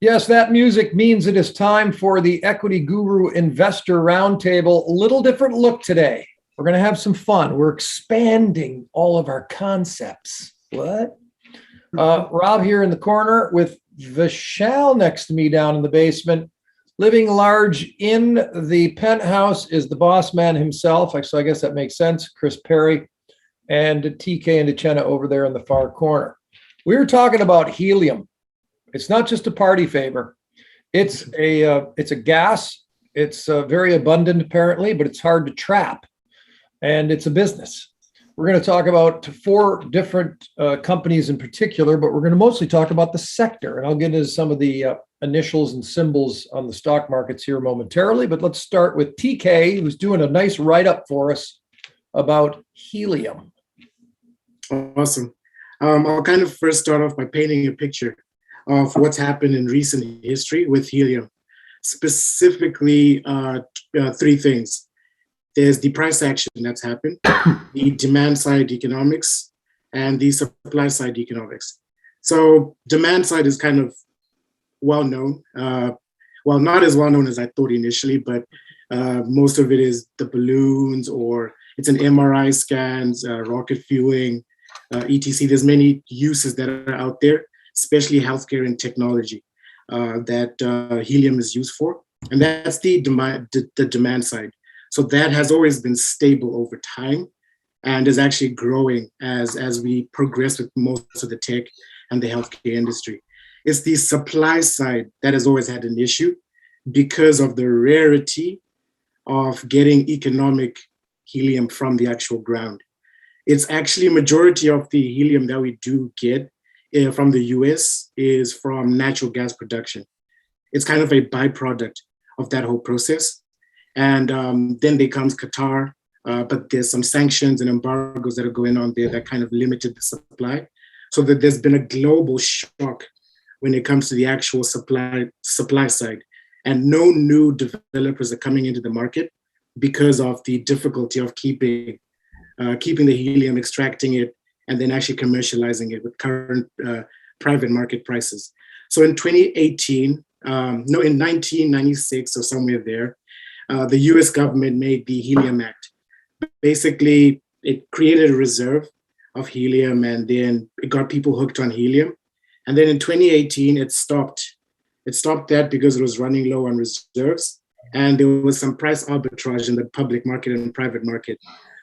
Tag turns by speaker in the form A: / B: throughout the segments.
A: Yes, that music means it is time for the Equity.Guru Investor Roundtable. A little different look today. We're going to have some fun. We're expanding all of our concepts. What? Rob here in the corner with Vishal next to me down in the basement. Living large in the penthouse is the boss man himself. So I guess that makes sense. Chris Perry and TK and Dechenna over there in the far corner. We were talking about helium. It's not just a party favor. It's a gas. It's very abundant apparently, but it's hard to trap, and it's a business. We're going to talk about four different companies in particular, but we're going to mostly talk about the sector, and I'll get into some of the initials and symbols on the stock markets here momentarily. But let's start with TK, who's doing a nice write-up for us about helium.
B: Awesome. I'll kind of first start off by painting a picture of what's happened in recent history with helium. Specifically, three things. There's the price action that's happened, the demand side economics, and the supply side economics. So demand side is kind of well known. Well, not as well known as I thought initially, but most of it is the balloons, or it's an MRI scans, rocket fueling, etc. There's many uses that are out there, especially healthcare and technology, that helium is used for. And that's the demand side. So that has always been stable over time and is actually growing as we progress with most of the tech and the healthcare industry. It's the supply side that has always had an issue because of the rarity of getting economic helium from the actual ground. It's actually a majority of the helium that we do get from the US is from natural gas production. It's kind of a byproduct of that whole process. And then there comes Qatar, but there's some sanctions and embargoes that are going on there that kind of limited the supply. So that there's been a global shock when it comes to the actual supply side. And no new developers are coming into the market because of the difficulty of keeping the helium, extracting it, and then actually commercializing it with current private market prices. So in 2018, in 1996 or somewhere there, the US government made the Helium Act. Basically, it created a reserve of helium, and then it got people hooked on helium. And then in 2018, it stopped. It stopped that because it was running low on reserves, and there was some price arbitrage in the public market and private market.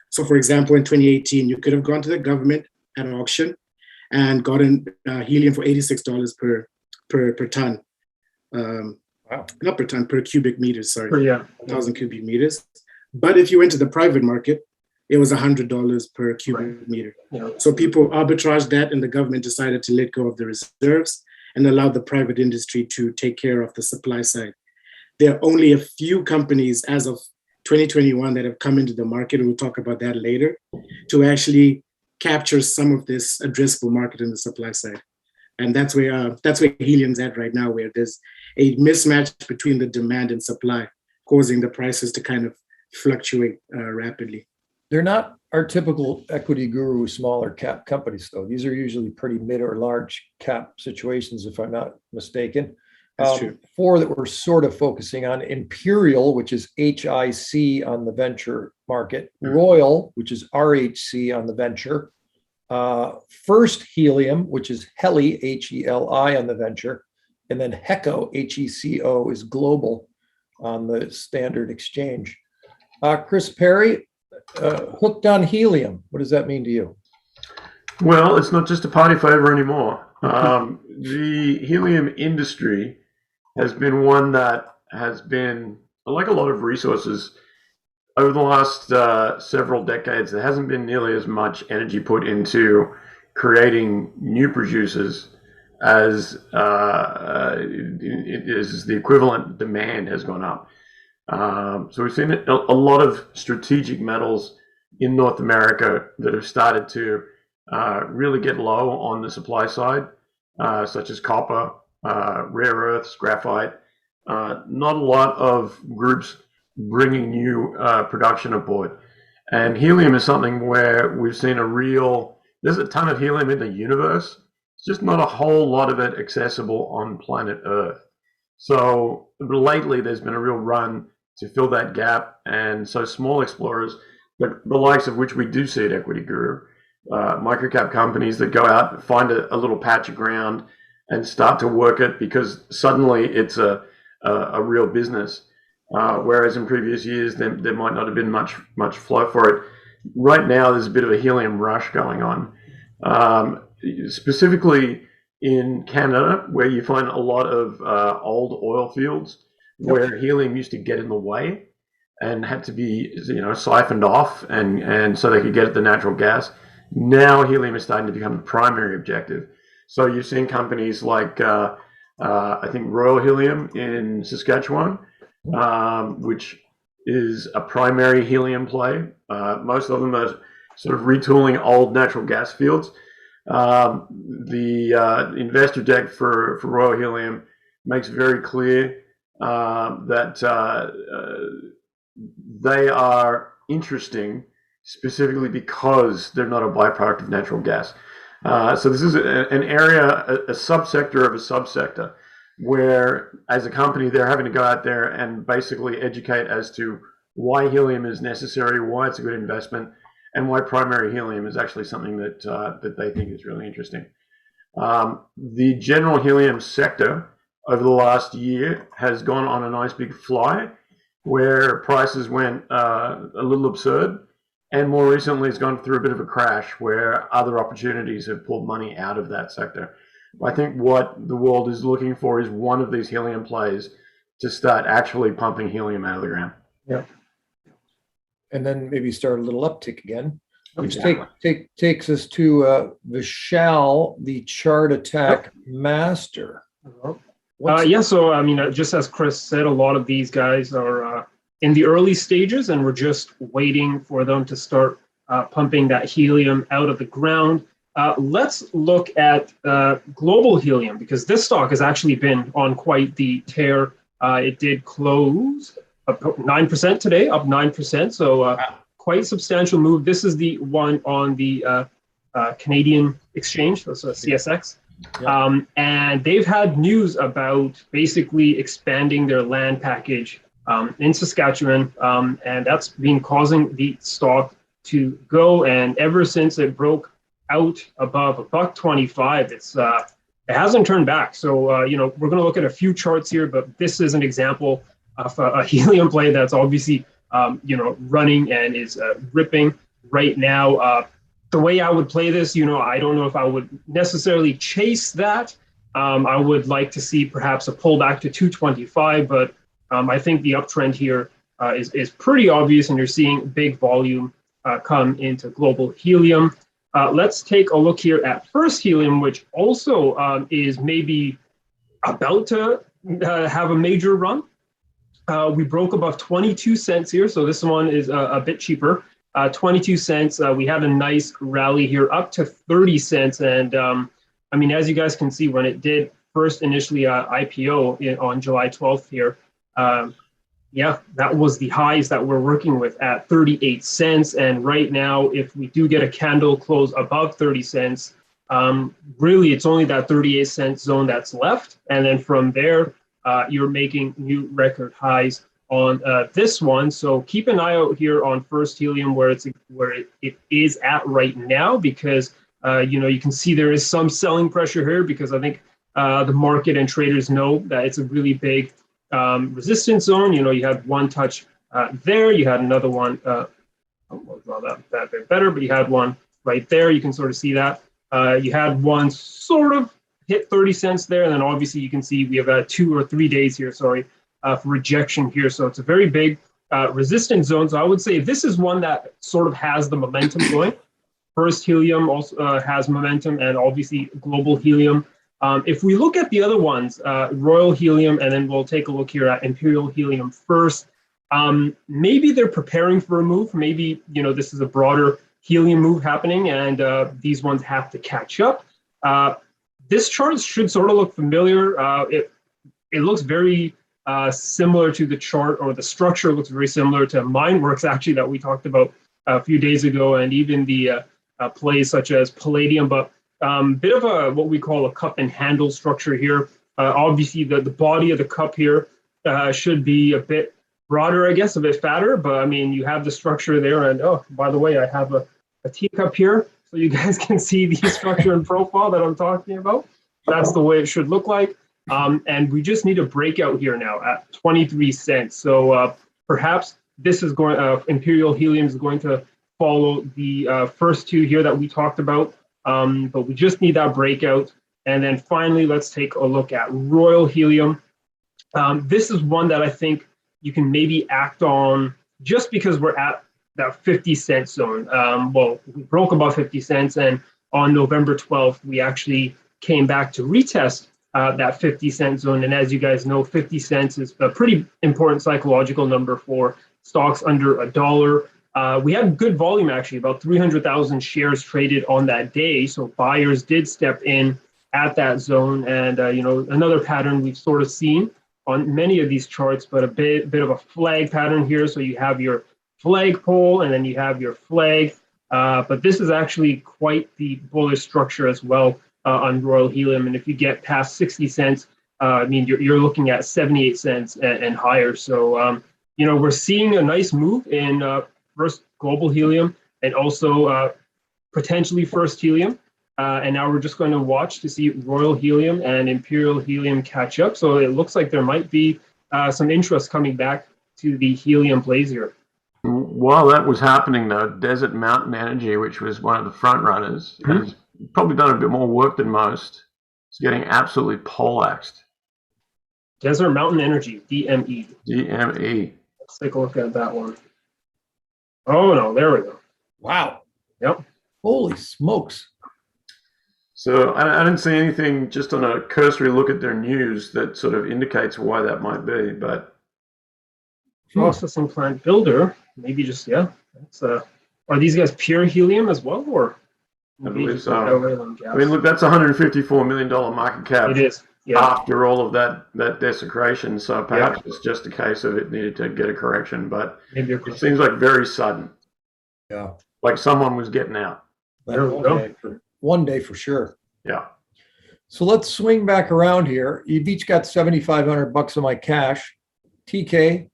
B: So for example, in 2018, you could have gone to the government at an auction and gotten helium for $86 per ton.
A: Wow.
B: Not per ton, per cubic meters, sorry.
C: Yeah.
B: 1,000 cubic meters. But if you went to the private market, it was $100 per cubic meter.
C: Yeah.
B: So people arbitraged that, and the government decided to let go of the reserves and allow the private industry to take care of the supply side. There are only a few companies as of 2021 that have come into the market, and we'll talk about that later, to actually capture some of this addressable market in the supply side. And that's where helium's at right now, where there's a mismatch between the demand and supply, causing the prices to kind of fluctuate rapidly.
A: They're not our typical Equity.Guru smaller cap companies, though. These are usually pretty mid or large cap situations, if I'm not mistaken.
B: That's true.
A: Four that we're sort of focusing on: Imperial, which is HIC on the venture market; Royal, which is RHC on the venture; First Helium, which is HELI, HELI on the venture; and then HECO, HECO is global on the standard exchange. Chris Perry, hooked on helium. What does that mean to you?
C: Well, it's not just a party favor anymore. The helium industry has been one that has been, like a lot of resources, over the last several decades, there hasn't been nearly as much energy put into creating new producers as the equivalent demand has gone up. So we've seen a lot of strategic metals in North America that have started to really get low on the supply side, such as copper, rare earths, graphite. Not a lot of groups bringing new production aboard. And helium is something where we've seen there's a ton of helium in the universe. It's just not a whole lot of it accessible on planet Earth. So lately, there's been a real run to fill that gap, and so small explorers, the likes of which we do see at Equity.Guru, microcap companies that go out, find a little patch of ground, and start to work it because suddenly it's a real business. Whereas in previous years, there might not have been much flow for it. Right now, there's a bit of a helium rush going on, specifically in Canada, where you find a lot of old oil fields where helium used to get in the way and had to be, siphoned off, and so they could get at the natural gas. Now helium is starting to become the primary objective. So you've seen companies like I think Royal Helium in Saskatchewan, which is a primary helium play. Most of them are sort of retooling old natural gas fields. The investor deck for Royal Helium makes very clear that they are interesting specifically because they're not a byproduct of natural gas. So this is an area, a subsector of a subsector, where as a company they're having to go out there and basically educate as to why helium is necessary, why it's a good investment, and why primary helium is actually something that they think is really interesting. The general helium sector over the last year has gone on a nice big fly, where prices went a little absurd, and more recently it's gone through a bit of a crash where other opportunities have pulled money out of that sector. I think what the world is looking for is one of these helium plays to start actually pumping helium out of the ground.
A: Yeah. And then maybe start a little uptick again, which
C: Exactly.
A: takes us to Vishal, the chart attack master.
D: So I mean, just as Chris said, a lot of these guys are in the early stages, and we're just waiting for them to start pumping that helium out of the ground. Let's look at global helium, because this stock has actually been on quite the tear. It did close up 9% today, up 9%. So quite substantial move. This is the one on the Canadian exchange, so CSX.
A: Yeah.
D: And they've had news about basically expanding their land package in Saskatchewan, and that's been causing the stock to go. And ever since it broke out above $1.25, it hasn't turned back. So we're going to look at a few charts here, but this is an example of a helium play that's obviously running and is ripping right now. The way I would play this, I don't know if I would necessarily chase that. I would like to see perhaps a pullback to 225, but I think the uptrend here is pretty obvious, and you're seeing big volume come into global helium. Let's take a look here at First Helium, which also is maybe about to have a major run. We broke above 22 cents here, so this one is a bit cheaper. 22 cents. We had a nice rally here up to 30 cents. And I mean, as you guys can see, when it did first initially IPO on July 12th here, that was the highs that we're working with at 38 cents. And right now, if we do get a candle close above 30 cents, really it's only that 38 cent zone that's left. And then from there, you're making new record highs on this one. So keep an eye out here on First Helium where it is at right now, because you can see there is some selling pressure here, because I think the market and traders know that it's a really big resistance zone. You had one touch there, you had another one, that bit better, but you had one right there. You can sort of see that. You had one sort of hit 30 cents there, and then obviously you can see we have 2 or 3 days here, for rejection here. So it's a very big resistance zone. So I would say this is one that sort of has the momentum going. First Helium also has momentum, and obviously global helium. If we look at the other ones, Royal Helium, and then we'll take a look here at Imperial Helium first. Maybe they're preparing for a move. Maybe, this is a broader helium move happening, and these ones have to catch up. This chart should sort of look familiar. It looks very similar to the chart, or the structure looks very similar to Mineworks, actually, that we talked about a few days ago, and even the plays such as Palladium, but bit of what we call a cup and handle structure here. Obviously, the body of the cup here should be a bit broader, I guess, a bit fatter, but I mean, you have the structure there. And oh, by the way, I have a teacup here so you guys can see the structure and profile that I'm talking about. That's the way it should look like. And we just need a breakout here now at 23 cents. So perhaps this is going, Imperial Helium is going to follow the first two here that we talked about. But we just need that breakout. And then finally, let's take a look at Royal Helium. This is one that I think you can maybe act on just because we're at that 50-cent zone. Well, we broke above 50 cents, and on November 12th, we actually came back to retest that 50-cent zone. And as you guys know, 50 cents is a pretty important psychological number for stocks under $1. We had good volume, actually, about 300,000 shares traded on that day. So buyers did step in at that zone. And, another pattern we've sort of seen on many of these charts, but a bit of a flag pattern here. So you have your flagpole and then you have your flag. But this is actually quite the bullish structure as well on Royal Helium. And if you get past 60 cents, I mean, you're looking at 78 cents and higher. So, we're seeing a nice move in First Global Helium and also potentially First Helium. And now we're just going to watch to see Royal Helium and Imperial Helium catch up. So it looks like there might be some interest coming back to the helium plays here.
C: While that was happening, though, Desert Mountain Energy, which was one of the front runners, has probably done a bit more work than most. It's getting absolutely poleaxed.
D: Desert Mountain Energy, DME.
C: DME.
D: Let's take a look at that one. Oh, no, there we go.
A: Wow.
D: Yep.
A: Holy smokes.
C: So I didn't see anything just on a cursory look at their news that sort of indicates why that might be, but
D: processing plant builder, maybe just, yeah. That's, are these guys pure helium as well, or?
C: I believe so. I mean, look, that's $154 million market cap.
D: It is. Yeah.
C: After all of that desecration, so perhaps it's just a case of it needed to get a correction, but it seems like very sudden.
A: Yeah.
C: Like someone was getting out.
D: There we go.
A: One day for sure.
C: Yeah.
A: So let's swing back around here. You've each got $7,500 of my cash. TK,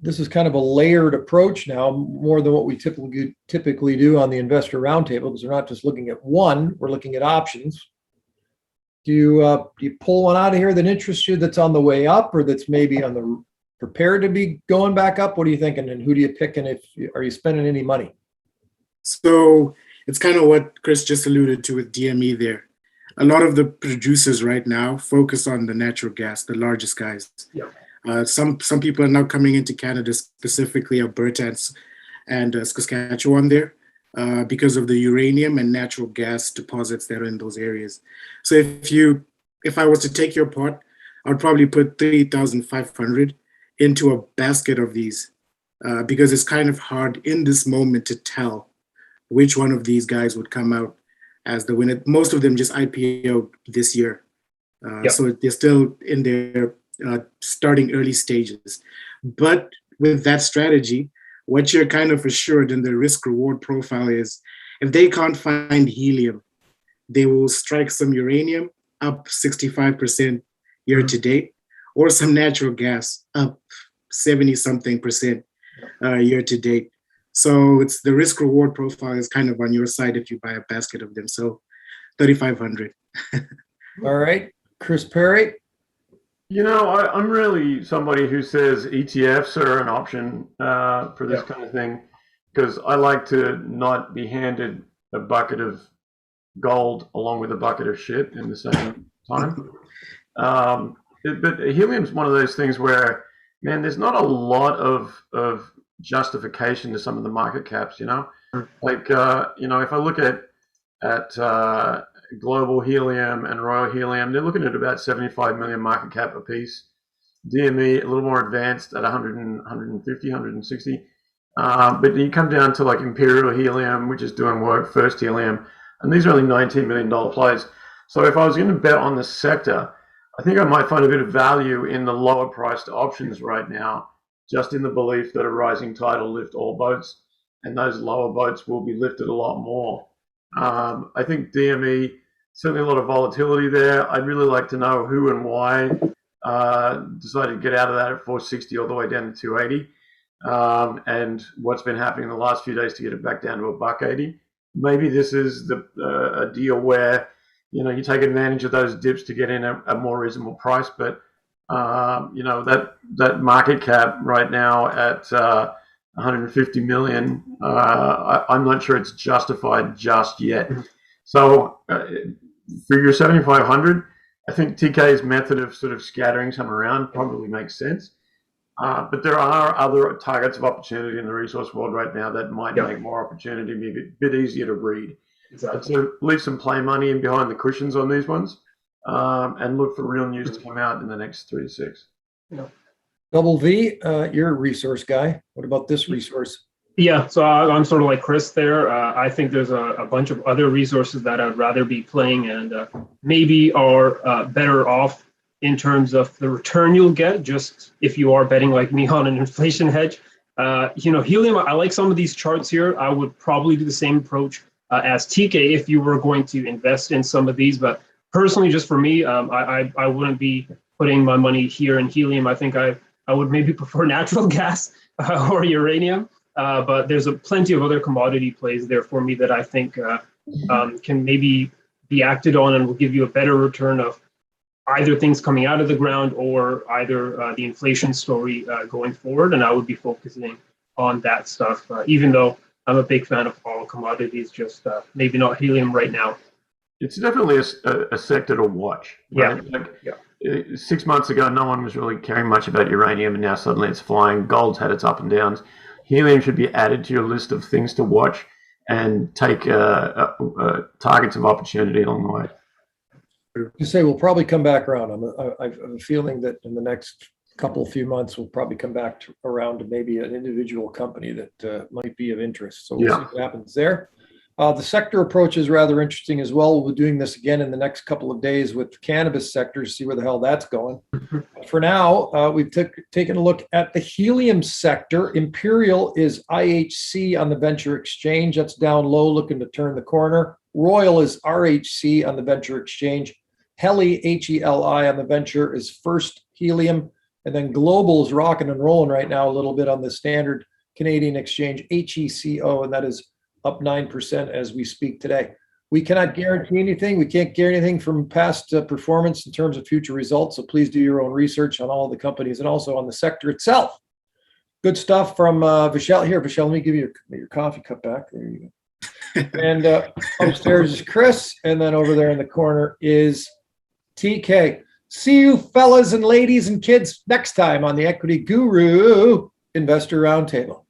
A: this is kind of a layered approach now, more than what we typically do on the investor roundtable, because we're not just looking at one, we're looking at options. Do you pull one out of here that interests you, that's on the way up, or that's maybe on the prepared to be going back up? What are you thinking, and who do you pick, and are you spending any money?
B: So it's kind of what Chris just alluded to with DME there. A lot of the producers right now focus on the natural gas, the largest guys.
D: Yeah.
B: Some people are now coming into Canada, specifically Alberta and Saskatchewan there, because of the uranium and natural gas deposits that are in those areas. So if I was to take your part, I'd probably put 3,500 into a basket of these, because it's kind of hard in this moment to tell which one of these guys would come out as the winner. Most of them just IPO this year. So they're still in their starting early stages. But with that strategy, what you're kind of assured in the risk reward profile is if they can't find helium, they will strike some uranium up 65% year to date, or some natural gas up 70-something% year to date. So it's the risk reward profile is kind of on your side if you buy a basket of them. So 3,500.
A: All right, Chris Perry.
C: I'm really somebody who says ETFs are an option for this kind of thing, because I like to not be handed a bucket of gold along with a bucket of shit in the same time. But helium's one of those things where, man, there's not a lot of justification to some of the market caps, like if I look at Global Helium and Royal Helium, they're looking at about 75 million market cap apiece. DME a little more advanced at 100, 150, 160. But you come down to like Imperial Helium, which is doing work, First Helium, and these are only $19 million plays. So if I was going to bet on this sector, I think I might find a bit of value in the lower priced options right now, just in the belief that a rising tide will lift all boats, and those lower boats will be lifted a lot more. I think DME certainly a lot of volatility there. I'd really like to know who and why decided to get out of that at 460 all the way down to 280, and what's been happening in the last few days to get it back down to $1.80. Maybe this is a deal where you take advantage of those dips to get in a more reasonable price, but that market cap right now at 150 million, I'm not sure it's justified just yet. So for your 7,500, I think TK's method of sort of scattering some around probably makes sense. But there are other targets of opportunity in the resource world right now that might make more opportunity, be a bit easier to read.
D: Exactly.
C: So leave some play money in behind the cushions on these ones, and look for real news to come out in the next 3 to 6.
A: Double V, you're a resource guy. What about this resource?
D: Yeah, so I'm sort of like Chris there. I think there's a bunch of other resources that I'd rather be playing and maybe are better off in terms of the return you'll get, just if you are betting like me on an inflation hedge. Helium, I like some of these charts here. I would probably do the same approach as TK if you were going to invest in some of these. But personally, just for me, I wouldn't be putting my money here in helium. I think I would maybe prefer natural gas or uranium. But there's plenty of other commodity plays there for me that I think can maybe be acted on and will give you a better return of either things coming out of the ground or either the inflation story going forward. And I would be focusing on that stuff, even though I'm a big fan of all commodities, just maybe not helium right now.
C: It's definitely a sector to watch. Right?
D: Yeah.
C: 6 months ago, no one was really caring much about uranium, and now suddenly it's flying. Gold's had its up and downs. Helium should be added to your list of things to watch and take targets of opportunity along the way.
A: You say we'll probably come back around. I have a feeling that in the next few months, we'll probably come back around to maybe an individual company that might be of interest. So we'll see what happens there. The sector approach is rather interesting as well. We'll be doing this again in the next couple of days with the cannabis sector to see where the hell that's going. For now, we've taken a look at the helium sector. Imperial is IHC on the venture exchange. That's down low, looking to turn the corner. Royal is RHC on the venture exchange. HELI, HELI on the venture is First Helium. And then Global is rocking and rolling right now a little bit on the standard Canadian exchange, HECO, and that is up 9% as we speak today. We cannot guarantee anything. We can't guarantee anything from past performance in terms of future results. So please do your own research on all the companies and also on the sector itself. Good stuff from Vishal. Here, Vishal, let me give you your coffee cup back. There you go. And upstairs is Chris. And then over there in the corner is TK. See you fellas and ladies and kids next time on the Equity Guru Investor Roundtable.